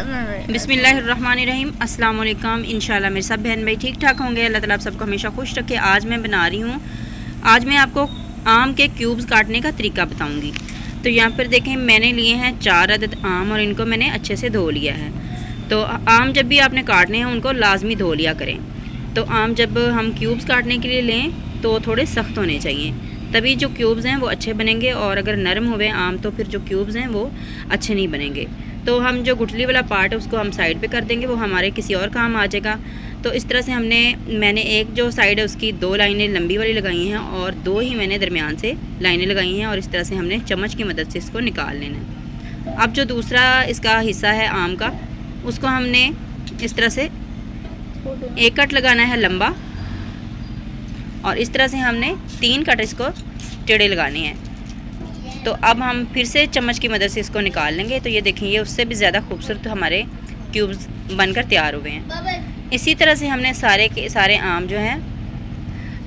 बिस्मिल्लाहिर्रहमानिर्रहीम। अस्सलाम वालेकुम। इंशाल्लाह मेरे सब बहन भाई ठीक ठाक होंगे। अल्लाह ताला आप सबको हमेशा खुश रखे। आज मैं बना रही हूँ, आज मैं आपको आम के क्यूब्स काटने का तरीका बताऊँगी। तो यहाँ पर देखें, मैंने लिए हैं 4 अदद आम और इनको मैंने अच्छे से धो लिया है। तो आम जब भी आपने काटने हैं उनको लाजमी धो लिया करें। तो आम जब हम क्यूब्स काटने के लिए लें तो थोड़े सख्त होने चाहिए, तभी जो क्यूब्स हैं वो अच्छे बनेंगे। और अगर नरम हुए आम तो फिर जो क्यूब्स हैं वो अच्छे नहीं बनेंगे। तो हम जो गुठली वाला पार्ट है उसको हम साइड पे कर देंगे, वो हमारे किसी और काम आ जाएगा। तो इस तरह से मैंने एक जो साइड है उसकी 2 लाइनें लंबी वाली लगाई हैं और 2 ही मैंने दरमियान से लाइनें लगाई हैं। और इस तरह से हमने चम्मच की मदद से इसको निकाल लेना है। अब जो दूसरा इसका हिस्सा है आम का, उसको हमने इस तरह से एक कट लगाना है लंबा, और इस तरह से हमने 3 कट इसको टेढ़े लगाने हैं। तो अब हम फिर से चम्मच की मदद से इसको निकाल लेंगे। तो ये देखें, ये उससे भी ज़्यादा खूबसूरत हमारे क्यूब्स बनकर तैयार हुए हैं। इसी तरह से हमने सारे के सारे आम जो हैं,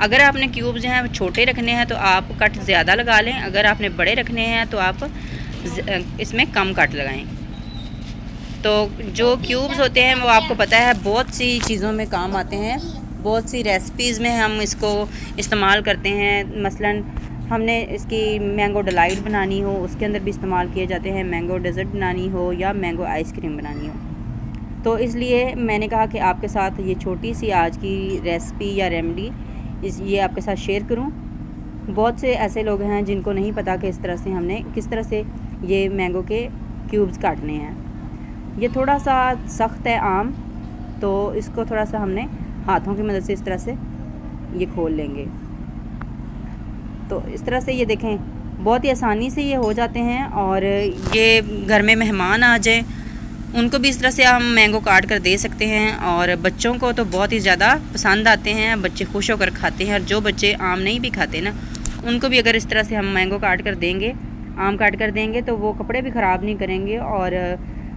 अगर आपने क्यूब्स जो हैं छोटे रखने हैं तो आप कट ज़्यादा लगा लें, अगर आपने बड़े रखने हैं तो आप इसमें कम कट लगाएं। तो जो क्यूब्स होते हैं वो आपको पता है बहुत सी चीज़ों में काम आते हैं, बहुत सी रेसिपीज़ में हम इसको इस्तेमाल करते हैं। मसलन हमने इसकी मैंगो डिलाइट बनानी हो, उसके अंदर भी इस्तेमाल किए जाते हैं। मैंगो डेज़र्ट बनानी हो या मैंगो आइसक्रीम बनानी हो, तो इसलिए मैंने कहा कि आपके साथ ये छोटी सी आज की रेसिपी या रेमेडी ये आपके साथ शेयर करूं। बहुत से ऐसे लोग हैं जिनको नहीं पता कि इस तरह से हमने किस तरह से ये मैंगो के क्यूब्स काटने हैं। ये थोड़ा सा सख्त है आम, तो इसको थोड़ा सा हमने हाथों की मदद से इस तरह से ये खोल लेंगे। तो इस तरह से ये देखें, बहुत ही आसानी से ये हो जाते हैं। और ये घर में मेहमान आ जाए उनको भी इस तरह से हम मैंगो काट कर दे सकते हैं। और बच्चों को तो बहुत ही ज़्यादा पसंद आते हैं, बच्चे खुश होकर खाते हैं। और जो बच्चे आम नहीं भी खाते ना, उनको भी अगर इस तरह से हम मैंगो काट कर देंगे, आम काट कर देंगे, तो वो कपड़े भी ख़राब नहीं करेंगे और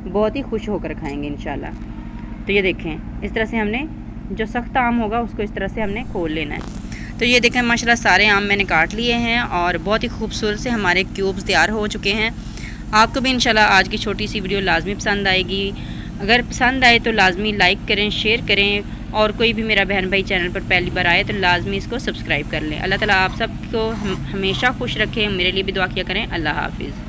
बहुत ही खुश होकर खाएँगे इंशाल्लाह। तो ये देखें, इस तरह से हमने जो सख्त आम होगा उसको इस तरह से हमने खोल लेना है। तो ये देखें, माशाल्लाह सारे आम मैंने काट लिए हैं और बहुत ही खूबसूरत से हमारे क्यूब्स तैयार हो चुके हैं। आपको भी इंशाल्लाह आज की छोटी सी वीडियो लाजमी पसंद आएगी। अगर पसंद आए तो लाजमी लाइक करें, शेयर करें, और कोई भी मेरा बहन भाई चैनल पर पहली बार आए तो लाजमी इसको सब्सक्राइब कर लें। अल्लाह ताला आप सबको हमेशा खुश रखें। मेरे लिए भी दुआ किया करें। अल्लाह हाफिज़।